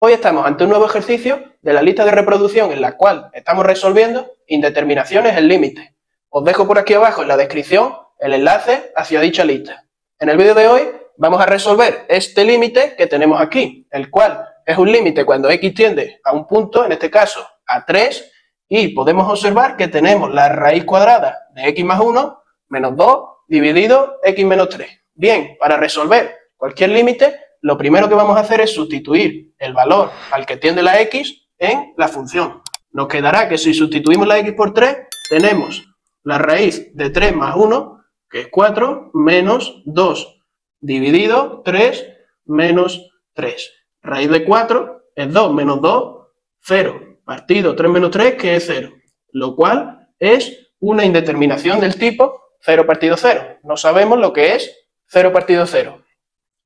Hoy estamos ante un nuevo ejercicio de la lista de reproducción en la cual estamos resolviendo indeterminaciones en límites. Os dejo por aquí abajo en la descripción el enlace hacia dicha lista. En el vídeo de hoy vamos a resolver este límite que tenemos aquí, el cual es un límite cuando x tiende a un punto, en este caso a 3, y podemos observar que tenemos la raíz cuadrada de x más 1 menos 2 dividido x menos 3. Bien, para resolver cualquier límite, lo primero que vamos a hacer es sustituir el valor al que tiende la x en la función. Nos quedará que si sustituimos la x por 3, tenemos la raíz de 3 más 1, que es 4, menos 2, dividido 3 menos 3. Raíz de 4 es 2 menos 2, 0, partido 3 menos 3, que es 0, lo cual es una indeterminación del tipo 0 partido 0. No sabemos lo que es 0 partido 0.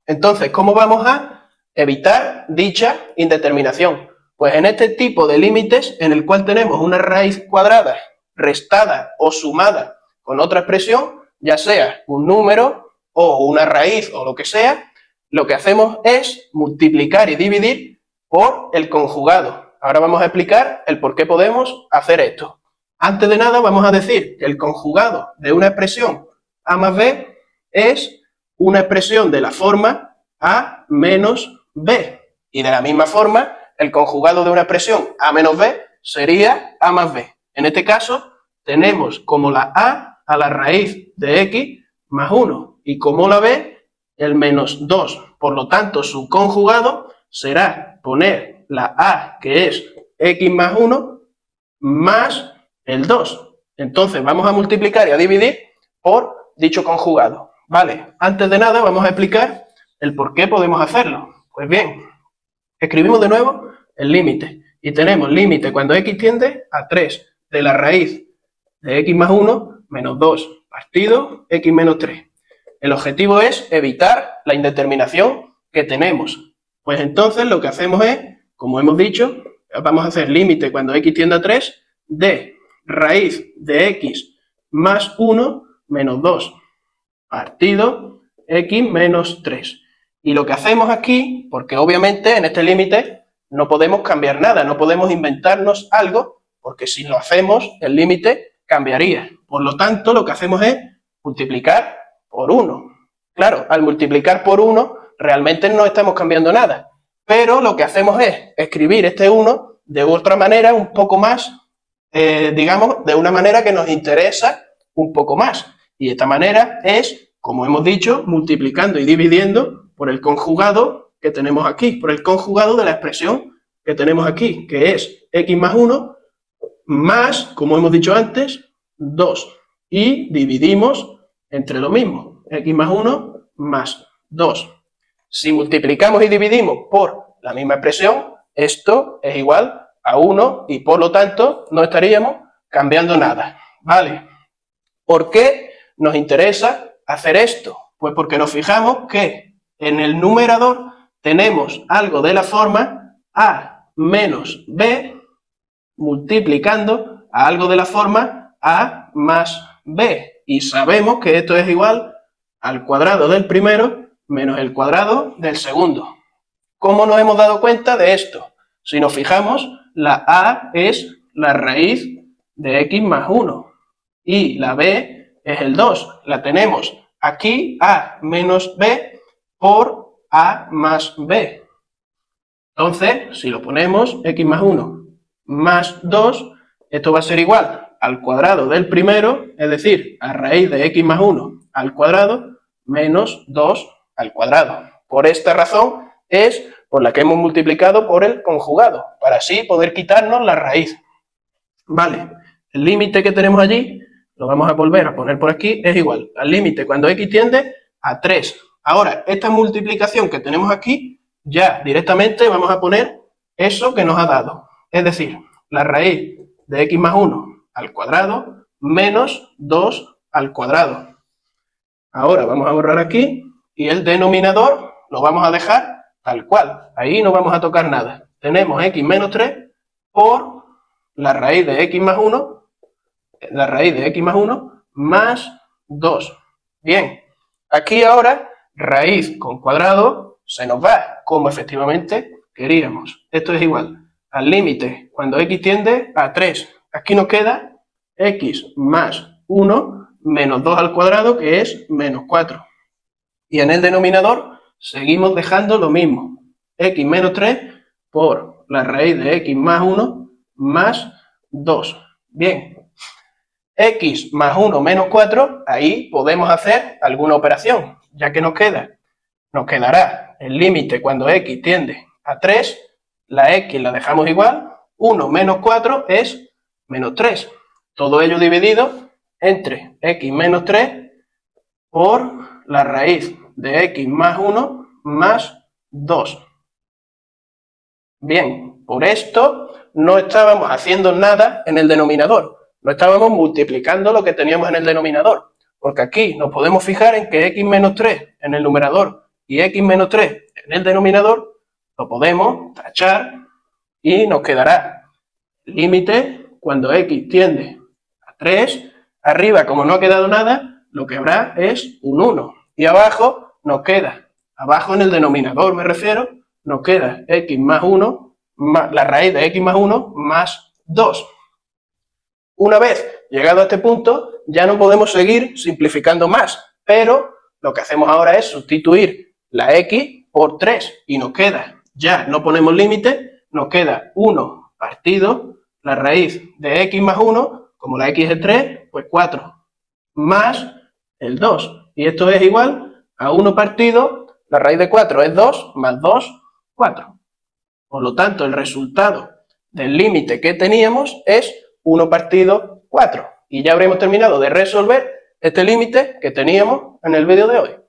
Entonces, ¿cómo vamos a evitar dicha indeterminación? Pues en este tipo de límites en el cual tenemos una raíz cuadrada restada o sumada con otra expresión, ya sea un número o una raíz o lo que sea, lo que hacemos es multiplicar y dividir por el conjugado. Ahora vamos a explicar el por qué podemos hacer esto. Antes de nada vamos a decir que el conjugado de una expresión a más b es una expresión de la forma a menos b. Y de la misma forma, el conjugado de una expresión a menos b sería a más b. En este caso, tenemos como la a la raíz de x más 1 y como la b el menos 2. Por lo tanto, su conjugado será poner la a, que es x más 1, más el 2. Entonces, vamos a multiplicar y a dividir por dicho conjugado. Vale, antes de nada vamos a explicar el por qué podemos hacerlo. Pues bien, escribimos de nuevo el límite y tenemos límite cuando x tiende a 3 de la raíz de x más 1 menos 2 partido x menos 3. El objetivo es evitar la indeterminación que tenemos. Pues entonces lo que hacemos es, como hemos dicho, vamos a hacer límite cuando x tiende a 3 de raíz de x más 1 menos 2 partido x menos 3. Y lo que hacemos aquí, porque obviamente en este límite no podemos cambiar nada, no podemos inventarnos algo, porque si lo hacemos, el límite cambiaría. Por lo tanto, lo que hacemos es multiplicar por 1. Claro, al multiplicar por 1, realmente no estamos cambiando nada. Pero lo que hacemos es escribir este 1 de otra manera, un poco más, digamos, de una manera que nos interesa un poco más. Y esta manera es, como hemos dicho, multiplicando y dividiendo por el conjugado que tenemos aquí, por el conjugado de la expresión que tenemos aquí, que es x más 1 más, como hemos dicho antes, 2. Y dividimos entre lo mismo, x más 1 más 2. Si multiplicamos y dividimos por la misma expresión, esto es igual a 1 y por lo tanto no estaríamos cambiando nada. ¿Vale? ¿Por qué nos interesa hacer esto? Pues porque nos fijamos que en el numerador tenemos algo de la forma a menos b multiplicando a algo de la forma a más b. Y sabemos que esto es igual al cuadrado del primero menos el cuadrado del segundo. ¿Cómo nos hemos dado cuenta de esto? Si nos fijamos, la a es la raíz de x más 1 y la b es el 2. La tenemos aquí a menos b por a más b. Entonces, si lo ponemos, x más 1 más 2, esto va a ser igual al cuadrado del primero, es decir, a raíz de x más 1 al cuadrado menos 2 al cuadrado. Por esta razón es por la que hemos multiplicado por el conjugado, para así poder quitarnos la raíz. Vale, el límite que tenemos allí, lo vamos a volver a poner por aquí, es igual al límite cuando x tiende a 3. Ahora, esta multiplicación que tenemos aquí, ya directamente vamos a poner eso que nos ha dado. Es decir, la raíz de x más 1 al cuadrado menos 2 al cuadrado. Ahora vamos a borrar aquí y el denominador lo vamos a dejar tal cual. Ahí no vamos a tocar nada. Tenemos x menos 3 por la raíz de x más 1, la raíz de x más 1 más 2. Bien, aquí ahora raíz con cuadrado se nos va, como efectivamente queríamos. Esto es igual al límite cuando x tiende a 3. Aquí nos queda x más 1 menos 2 al cuadrado, que es menos 4. Y en el denominador seguimos dejando lo mismo. X menos 3 por la raíz de x más 1 más 2. Bien, x más 1 menos 4, ahí podemos hacer alguna operación, ya que nos quedará el límite cuando x tiende a 3, la x la dejamos igual, 1 menos 4 es menos 3. Todo ello dividido entre x menos 3 por la raíz de x más 1 más 2. Bien, por esto no estábamos haciendo nada en el denominador, no estábamos multiplicando lo que teníamos en el denominador, porque aquí nos podemos fijar en que x menos 3 en el numerador y x menos 3 en el denominador lo podemos tachar y nos quedará el límite cuando x tiende a 3. Arriba, como no ha quedado nada, lo que habrá es un 1. Y abajo nos queda, abajo en el denominador me refiero, nos queda x más 1, más la raíz de x más 1 más 2. Una vez llegado a este punto, ya no podemos seguir simplificando más, pero lo que hacemos ahora es sustituir la x por 3 y nos queda, ya no ponemos límite, nos queda 1 partido la raíz de x más 1, como la x es 3, pues 4, más el 2. Y esto es igual a 1 partido, la raíz de 4 es 2, más 2, 4. Por lo tanto, el resultado del límite que teníamos es 1 partido 4. Y ya habremos terminado de resolver este límite que teníamos en el vídeo de hoy.